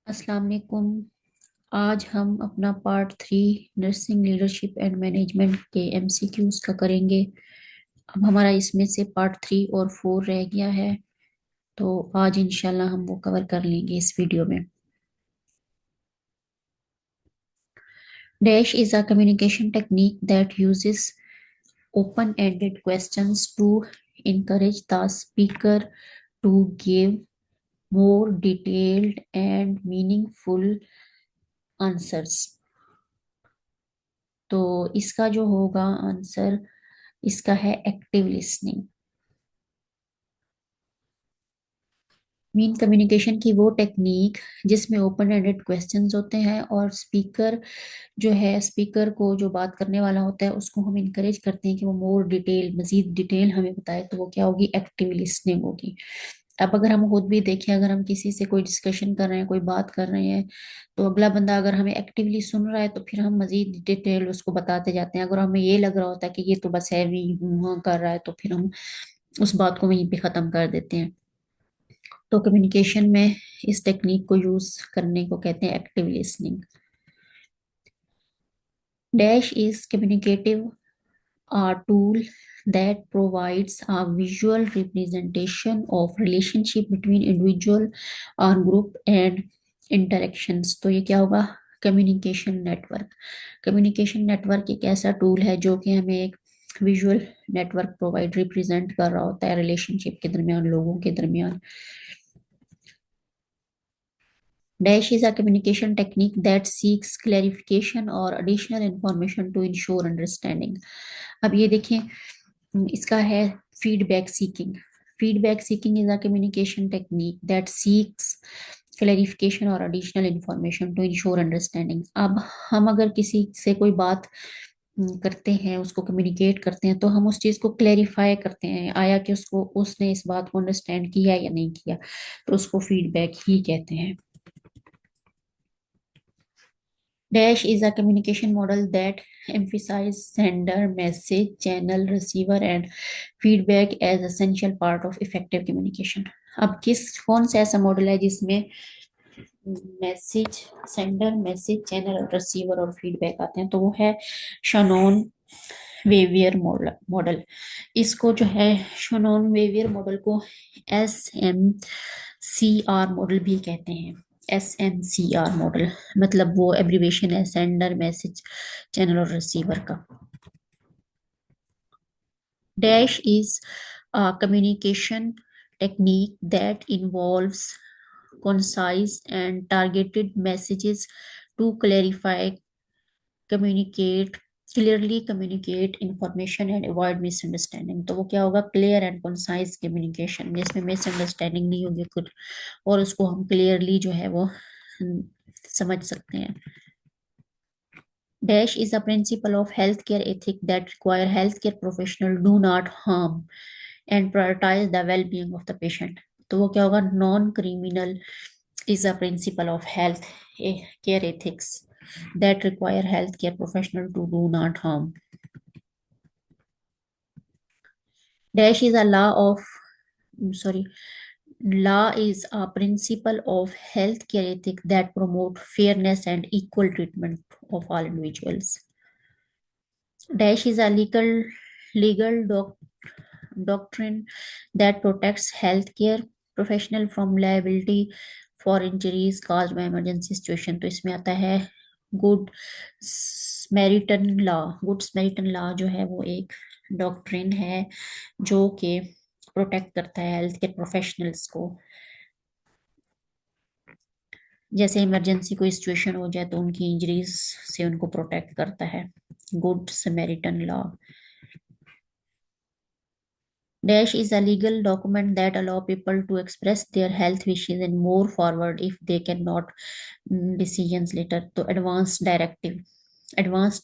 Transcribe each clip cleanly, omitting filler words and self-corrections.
अस्सलाम वालेकुम। आज हम अपना part 3 nursing leadership and management के एमसीक्यूज का करेंगे। अब हमारा इसमें से पार्ट 3 और 4 रह गया है, तो आज इंशाल्लाह हम वो कवर कर लेंगे इस वीडियो में। Dash is a communication technique that uses open ended questions to encourage the speaker to give more detailed and meaningful answers। तो इसका जो होगा आंसर, इसका है एक्टिव लिसनिंग। मीन कम्युनिकेशन की वो टेक्निक जिसमें ओपन एंडेड क्वेश्चंस होते हैं और स्पीकर को जो बात करने वाला होता है उसको हम इनकरेज करते हैं कि वो मजीद डिटेल हमें बताए, तो वो क्या होगी, एक्टिव लिसनिंग होगी। अब अगर हम खुद भी देखें, अगर हम किसी से कोई डिस्कशन कर रहे हैं, कोई बात कर रहे हैं, तो अगला बंदा अगर हमें एक्टिवली सुन रहा है तो फिर हम मजीद डिटेल उसको बताते जाते हैं। अगर हमें ये लग रहा होता है कि ये तो बस है भी कर रहा है, तो फिर हम उस बात को वहीं पे खत्म कर देते हैं। तो कम्युनिकेशन में इस टेक्निक को यूज करने को कहते हैं active listening. Dash is communicative tool that provides a visual representation of relationship between individual or group and interactions। तो ये क्या होगा, कम्युनिकेशन नेटवर्क एक ऐसा टूल है जो कि हमें एक विजुअल नेटवर्क रिप्रेजेंट कर रहा होता है रिलेशनशिप के दरमियान, लोगों के दरमियान। Dash is a communication technique that seeks clarification or additional information to ensure understanding। अब ये देखें, इसका है feedback seeking. Feedback seeking is a communication technique that seeks clarification और additional information to ensure understanding. अब हम अगर किसी से कोई बात करते हैं, उसको कम्युनिकेट करते हैं, तो हम उस चीज को क्लैरिफाई करते हैं, आया कि उसको उसने इस बात को अंडरस्टैंड किया या नहीं किया, तो उसको फीडबैक ही कहते हैं। Dash is a communication model that emphasizes sender, message, channel, receiver and feedback as essential part of effective communication। अब कौन सा ऐसा मॉडल है जिसमें मैसेज मैसेज, चैनल, रिसीवर और फीडबैक आते हैं, तो वो है शनोन वेवियर मॉडल। इसको जो है, शनोन वेवियर मॉडल को SMCR मॉडल भी कहते हैं। SMCR मॉडल मतलब वो एब्रीवेशन है सेंडर, मैसेज, चैनल और रिसीवर का। Dash is a communication technique that involves concise and targeted messages to communicate communicate information and avoid misunderstanding। तो वो क्या होगा, क्लियर एंड कंसाइज कम्युनिकेशन जिसमें मिसअंडरस्टैंडिंग नहीं होगी कुछ, और उसको हम क्लियरली जो है वो समझ सकते हैं। Dash is a principle of healthcare ethic that require healthcare professional do not harm and prioritize the well-being of the patient। तो वो क्या होगा, non criminal is a principle of health care ethics that require healthcare professional to do not harm। Dash is a sorry, law is a principle of healthcare ethic that promote fairness and equal treatment of all individuals। Dash is a legal doctrine that protects healthcare professional from liability for injuries caused by emergency situation। तो इसमें आता है good स्मेरिटन law. Good स्मेरिटन law जो है वो एक doctrine है जो कि प्रोटेक्ट करता है हेल्थ केयर प्रोफेशनल्स को। जैसे इमरजेंसी कोई सिचुएशन हो जाए तो उनकी इंजरीज से उनको प्रोटेक्ट करता है, good Samaritan law. Dash is a legal document that allow people to express their health wishes and move forward if they cannot decisions later। तो advanced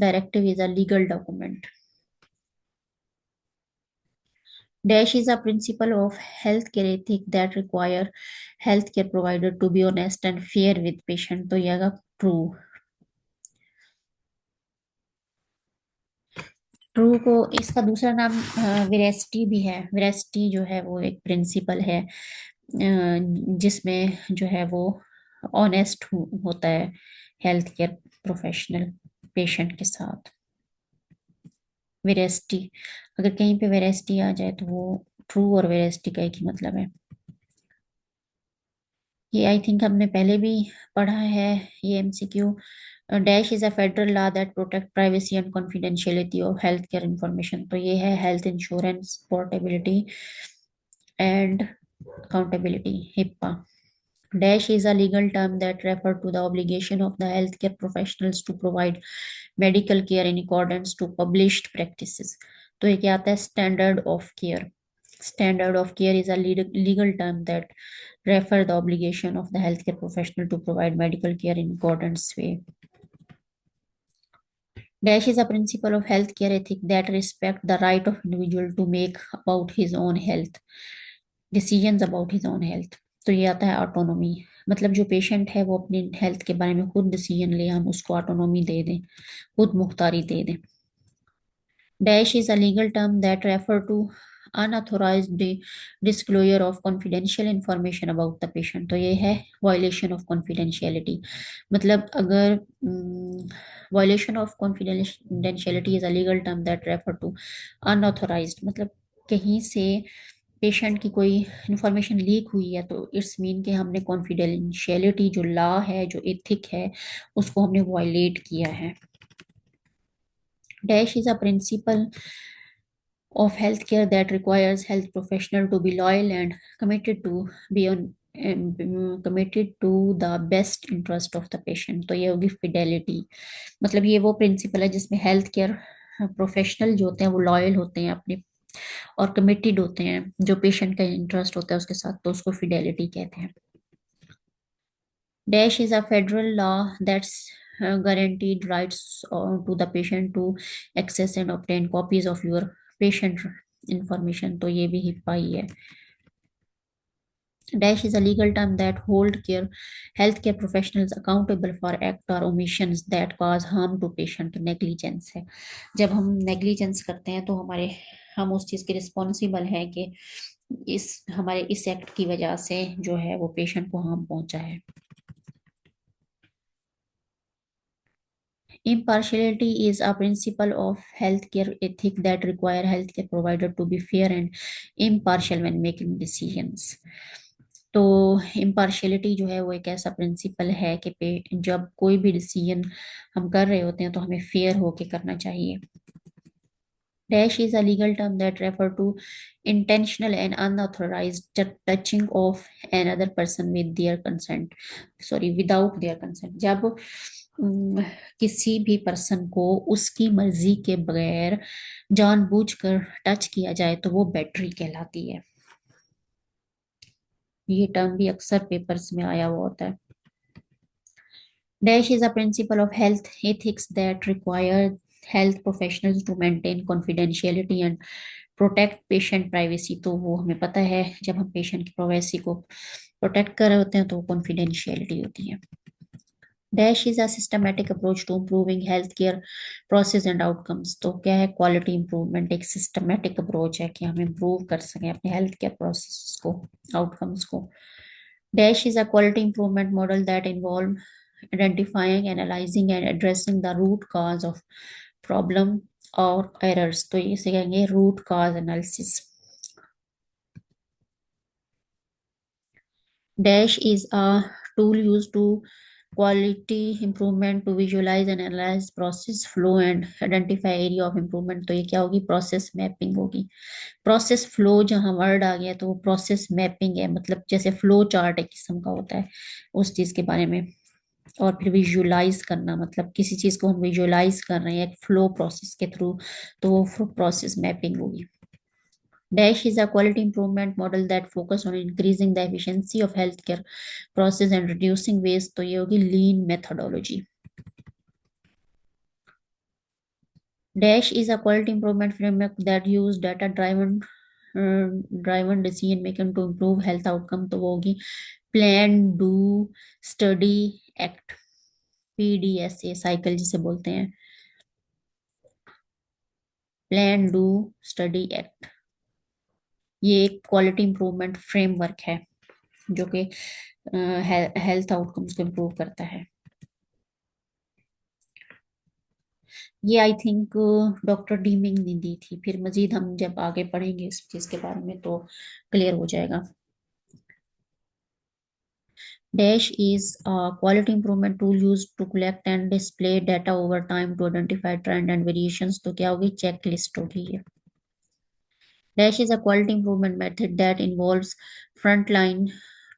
directive is a legal document। Dash is a principle of healthcare ethic that require healthcare provider to be honest and fair with patient। तो यह true. True को इसका दूसरा नाम वेरेसिटी भी है। वेरेसिटी जो है वो एक प्रिंसिपल है जिसमें जो है वो ऑनेस्ट होता है हेल्थ केयर प्रोफेशनल पेशेंट के साथ। वेरेस्टी, अगर कहीं पे वेरेस्टी आ जाए तो वो ट्रू और वेरेस्टी का एक ही मतलब है। ये आई थिंक हमने पहले भी पढ़ा है, ये MCQ. Dash is a federal law that protect privacy and confidentiality of health care information. तो ये है health insurance portability and accountability, HIPAA. Dash is a legal term that refers to the obligation of the healthcare professionals to provide medical care in accordance to published practices. तो ये क्या आता है? Standard of care. Standard of care is a legal term that refer the obligation of the healthcare professional to provide medical care in accordance way. Dash is a principle of healthcare ethic that respect the right of individual to make about his own health decisions about his own health। तो ये आता है autonomy, मतलब जो patient है वो अपनी health के बारे में खुद डिसीजन ले, हम उसको ऑटोनॉमी दे दें, खुद मुख्तारी दे दें। Dash is a legal term that refer to unauthorised disclosure of confidential information about the patient. तो ये है वायलेशन ऑफ कॉन्फिडेंशियलिटी। मतलब अगर violation of confidentiality is a legal term that refer to unauthorised, मतलब कहीं से पेशेंट की कोई इंफॉर्मेशन लीक हुई है तो इट्स मीन कि हमने कॉन्फिडेंशियलिटी जो लॉ है, जो एथिक है, उसको हमने वायलेट किया है। Dash is a principle of healthcare that requires health professional to be loyal and committed to be on committed to the best interest of the patient। तो ये होगी फिडेलिटी। मतलब ये वो प्रिंसिपल है जिसमें हेल्थ केयर प्रोफेशनल जो होते हैं वो लॉयल होते हैं अपने, और कमिटेड होते हैं जो पेशेंट का इंटरेस्ट होता है उसके साथ, तो उसको फिडेलिटी कहते हैं। Dash is a federal law that's guaranteed rights to the patient to access and obtain copies of your patient information। तो ये भी हिप्पा ही है। Dash is a legal term that hold care healthcare professionals accountable for act or omissions that cause harm to patient। Negligence है, जब हम negligence करते हैं तो हम उस चीज के रिस्पॉन्सिबल हैं कि हमारे इस एक्ट की वजह से जो है वो पेशेंट को हार्म पहुंचा है। Impartiality is a principle of healthcare ethic that require healthcare provider to be fair and impartial when making decisions। तो इम्पार्शियलिटी जो है वो एक ऐसा प्रिंसिपल है कि जब कोई भी डिसीजन हम कर रहे होते हैं तो हमें फेयर होके करना चाहिए। Dash is a legal term that refer to intentional and unauthorized touching of another person with their consent, sorry without their consent। जब किसी भी पर्सन को उसकी मर्जी के बगैर जानबूझकर टच किया जाए तो वो बैटरी कहलाती है। ये टर्म भी अक्सर पेपर्स में आया हुआ होता है। Dash is a principle of health ethics that require health professionals to maintain confidentiality and protect patient privacy। तो वो हमें पता है जब हम पेशेंट की प्राइवेसी को प्रोटेक्ट कर रहे होते हैं तो वो कॉन्फिडेंशियलिटी होती है। Dash is a systematic approach to improving health care process and outcomes. तो क्या है? क्वालिटी इंप्रूवमेंट एक सिस्टमैटिक अप्रोच है कि हम इम्प्रूव कर सकें अपने हेल्थ केयर प्रोसेस को, आउटकम्स को। Dash is a quality improvement model that involve identifying, analyzing and addressing the root cause of problem or errors। तो इसे कहेंगे root cause analysis। Dash is a tool used to quality improvement to visualize and analyze process flow and identify area of improvement। तो ये क्या होगी? Process mapping होगी। Process flow जहाँ word आ गया तो वो प्रोसेस मैपिंग है, मतलब जैसे फ्लो चार्ट एक किस्म का होता है उस चीज के बारे में। और फिर विजुअलाइज करना, मतलब किसी चीज को हम विजुअलाइज कर रहे हैं एक फ्लो प्रोसेस के थ्रू, तो वो प्रोसेस मैपिंग होगी। Dash is a quality improvement model that focus on increasing the efficiency of healthcare process and reducing waste। तो ये होगी लीन methodology. Dash is a quality improvement framework that use data driven decision making to improve health outcome। तो वो होगी plan do study act, PDSA cycle जिसे बोलते हैं, plan do study act. ये एक क्वालिटी इंप्रूवमेंट फ्रेमवर्क है जो कि हेल्थ आउटकम्स को इम्प्रूव करता है। ये आई थिंक डॉक्टर डीमिंग ने दी थी, फिर मजीद हम जब आगे पढ़ेंगे इस चीज के बारे में तो क्लियर हो जाएगा। Dash is a quality improvement tool used to collect and display data over time to identify trend and variations। तो क्या होगी, चेकलिस्ट होगी ये। Dash is a quality improvement method that involves frontline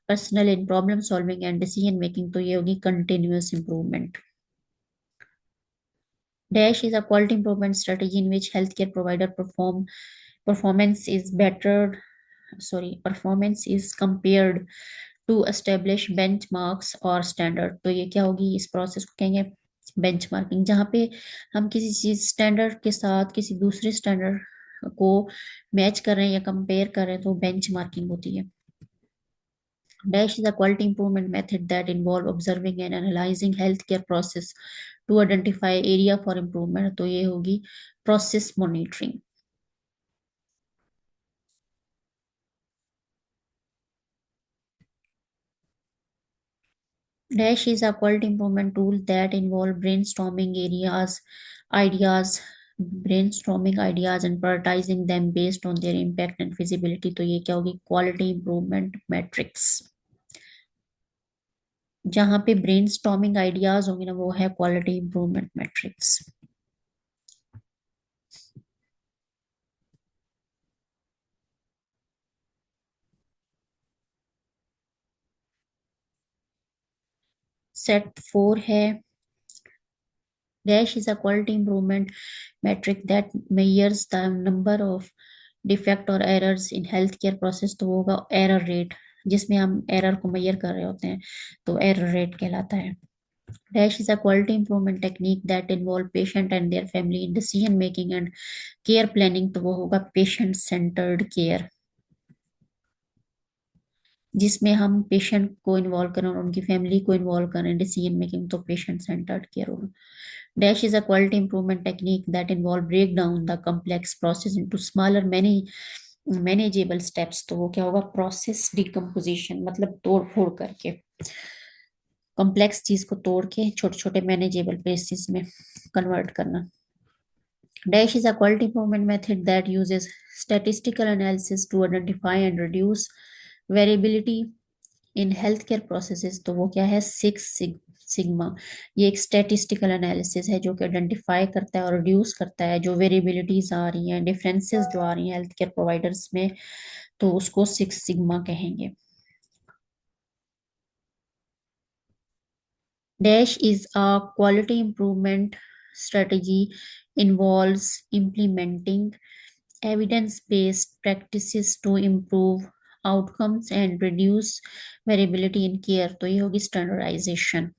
personnel in problem solving and decision making। तो ये होगी continuous improvement। Dash is a quality improvement strategy in which healthcare provider performance is better, sorry, performance is compared to establish benchmarks और standard. तो ये क्या होगी, इस process को कहेंगे बेंचमार्किंग, जहाँ पे हम किसी चीज स्टैंडर्ड के साथ किसी दूसरे स्टैंडर्ड को मैच कर रहे हैं या कंपेयर कर रहे हैं, तो बेंचमार्किंग होती है। Dash is a quality improvement method that involve observing and analyzing healthcare process to identify area for improvement। तो ये होगी process monitoring. Dash is a quality improvement tool that involve ideas, brainstorming ideas and prioritizing them based on their impact and feasibility। तो ये क्या होगी, quality improvement matrix. जहाँ पे brainstorming ideas होंगे ना, वो है क्वालिटी इंप्रूवमेंट मैट्रिक्स। सेट 4 है, Dash is a quality improvement metric that measures the number of defect और errors in health care process. तो वो होगा एरर रेट, जिसमें हम एरर को मेजर कर रहे होते हैं, तो एरर रेट कहलाता है। Dash is a quality improvement technique that involve patient and their family in decision making and care planning। तो वो होगा पेशेंट सेंटर्ड केयर, जिसमें हम पेशेंट को इन्वॉल्व करें और उनकी फैमिली को इन्वॉल्व करें डिसीजन मेकिंग, तो पेशेंट सेंटर्ड केयर होगा। Dash is a quality improvement technique that involve break down the complex process into smaller manageable steps। तो वो क्या होगा, प्रोसेस डिकम्पोजिशन, मतलब तोड़ फोड़ करके, कॉम्प्लेक्स चीज को तोड़ के छोटे छोटे मैनेजेबल बेसिस में कन्वर्ट करना। Dash is a quality improvement method that uses statistical analysis to identify and reduce variability in health care processes. तो वो क्या है, सिग्मा। ये एक स्टैटिस्टिकल एनालिसिस है जो कि आइडेंटिफाई करता है और रिड्यूस करता है जो वेरिएबिलिटीज आ रही हैं, डिफरेंसेस जो आ रही हैं हेल्थ केयर प्रोवाइडर्स में, तो उसको सिक्स सिग्मा कहेंगे। Dash is a quality improvement strategy involves implementing evidence-based practices to improve outcomes and reduce variability in care। तो ये होगी standardisation.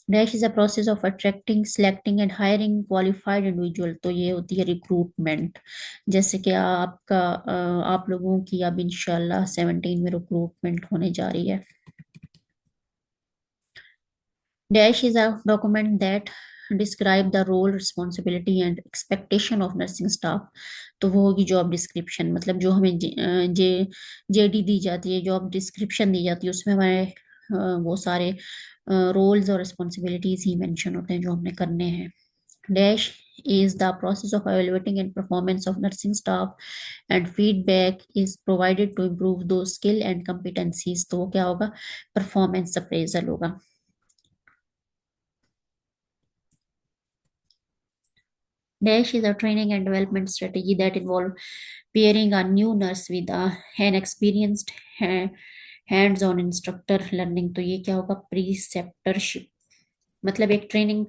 Dash is a process of attracting, selecting and hiring qualified individual। तो ये होती है recruitment, जैसे कि आप लोगों की अब इंशाल्लाह 17 में रिक्रूटमेंट होने जा रही है। Dash is a document that describe the role, responsibility and expectation of nursing staff। तो वो होगी जॉब डिस्क्रिप्शन, मतलब जो हमें जेडी दी जाती है, जॉब डिस्क्रिप्शन दी जाती है, उसमें हमारे वो सारे रोल्स और रिस्पॉन्सिबिलिटीज ही मेंशन होते हैं जो हमने करने हैं। Dash is the process of evaluating and performance of nursing staff and feedback is provided to improve those skill and competencies। तो वो क्या होगा, परफॉर्मेंस अप्रेजल होगा। Dash is a training and development strategy that involve pairing a new nurse with an experienced hands-on instructor learning। तो ये क्या होगा, प्रीसेप्टरशिप, मतलब एक ट्रेनिंग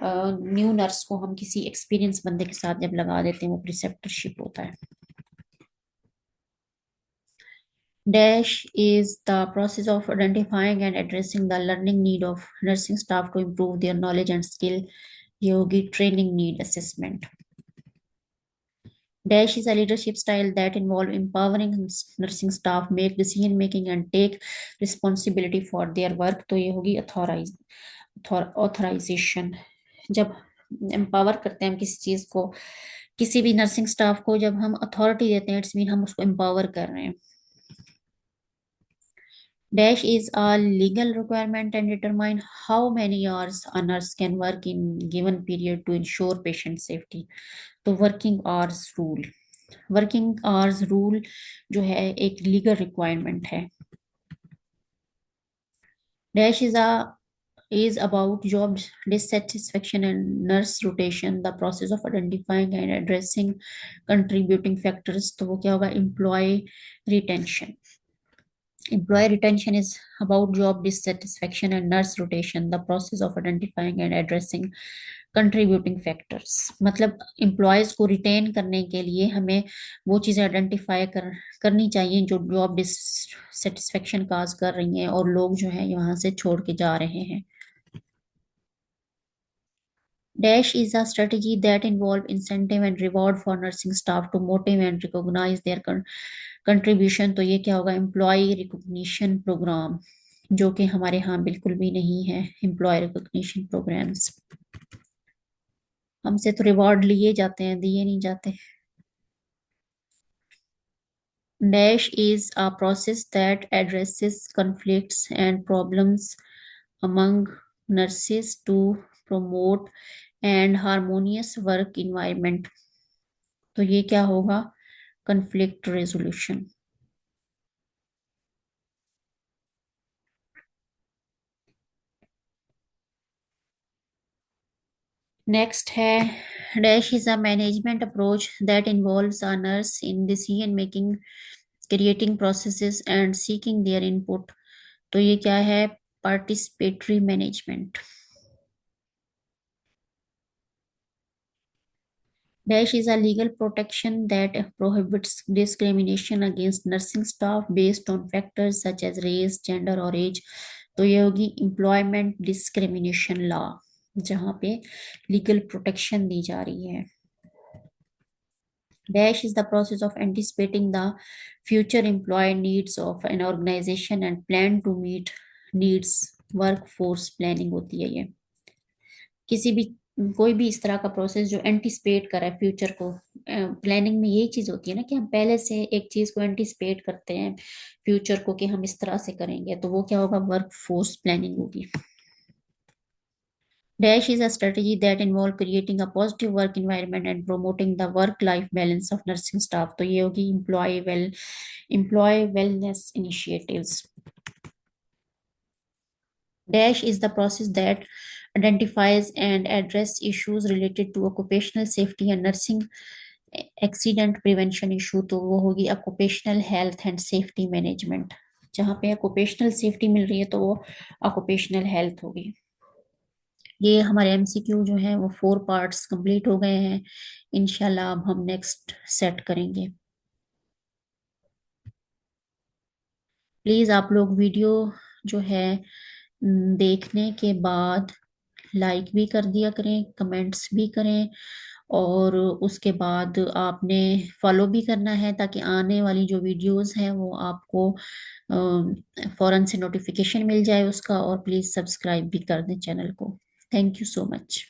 न्यू नर्स को हम किसी एक्सपीरियंस बंदे के साथ जब लगा देते हैं, वो प्रीसेप्टरशिप होता है। Dash is the process of identifying and addressing the learning need of nursing staff to improve their knowledge and skill। ये होगी training need assessment. Dash is a leadership style that involve empowering nursing staff, make decision making and take responsibility for their work। तो ये होगी authorisation, जब empower करते हैं हम किसी चीज को किसी भी नर्सिंग स्टाफ को जब हम अथॉरिटी देते हैं, इट्स मीन हम उसको एम्पावर कर रहे हैं। Dash is a legal requirement and determine how many hours a nurse can work in given period to ensure patient safety. तो वर्किंग आवर्स रूल जो है एक लीगल रिक्वायरमेंट है। Dash is about job dissatisfaction and nurse rotation, the process of identifying and addressing contributing factors। तो वो क्या होगा, employ retention. Employee retention is about job dissatisfaction and nurse rotation, the process of identifying and addressing contributing factors। मतलब employees को retain करने के लिए हमें वो चीजें आइडेंटिफाई करनी चाहिए जो जॉब डिससेटिस्फेक्शन काज कर रही हैं और लोग जो है यहाँ से छोड़ के जा रहे हैं। Dash is a strategy that involve incentive and reward for nursing staff to motivate and recognize their contribution। तो ये क्या होगा, एम्प्लॉय रिकॉग्निशन प्रोग्राम, जो कि हमारे यहाँ बिल्कुल भी नहीं है एम्प्लॉय रिकॉग्निशन प्रोग्राम्स। हमसे तो रिवॉर्ड लिए जाते हैं, दिए नहीं जाते। Dash is a process that addresses conflicts and problems among nurses to promote and harmonious work environment। तो ये क्या होगा, कन्फ्लिक्ट रेजोल्यूशन। नेक्स्ट है, dash is a management approach that involves a nurse in decision making, creating processes and seeking there input. तो ये क्या है, participatory management. Dash is a legal protection that prohibits discrimination against nursing staff based on factors such as race, gender और age। तो ये होगी employment discrimination law, जहाँ पे लीगल प्रोटेक्शन दी जा रही है। Dash is the process of anticipating the future employee needs of an organization and plan to meet needs। Workforce planning होती है ये। किसी भी कोई भी इस तरह का प्रोसेस जो एंटिसिपेट करे फ्यूचर को। प्लानिंग में यही चीज होती है ना कि हम पहले से एक चीज को एंटिसिपेट करते हैं फ्यूचर को कि हम इस तरह से करेंगे, तो वो क्या होगा, वर्क फोर्स प्लानिंग होगी। Dash is a strategy that involve creating a positive work environment and promoting the work-life balance of nursing staff। तो ये होगी employee wellness initiatives। Dash is the process that identifies and address issues related to occupational safety and nursing accident prevention issue. तो वो होगी occupational health and safety management. जहाँ पे occupational safety मिल रही है तो वो ऑक्यूपेशनल हेल्थ होगी। ये हमारे एमसीक्यू जो है वो 4 पार्ट्स कंप्लीट हो गए हैं। इंशाल्लाह अब हम नेक्स्ट सेट करेंगे। प्लीज आप लोग वीडियो जो है देखने के बाद लाइक भी कर दिया करें, कमेंट्स भी करें, और उसके बाद आपने फॉलो भी करना है ताकि आने वाली जो वीडियोस हैं वो आपको फौरन से नोटिफिकेशन मिल जाए उसका। और प्लीज सब्सक्राइब भी कर दें चैनल को। Thank you so much.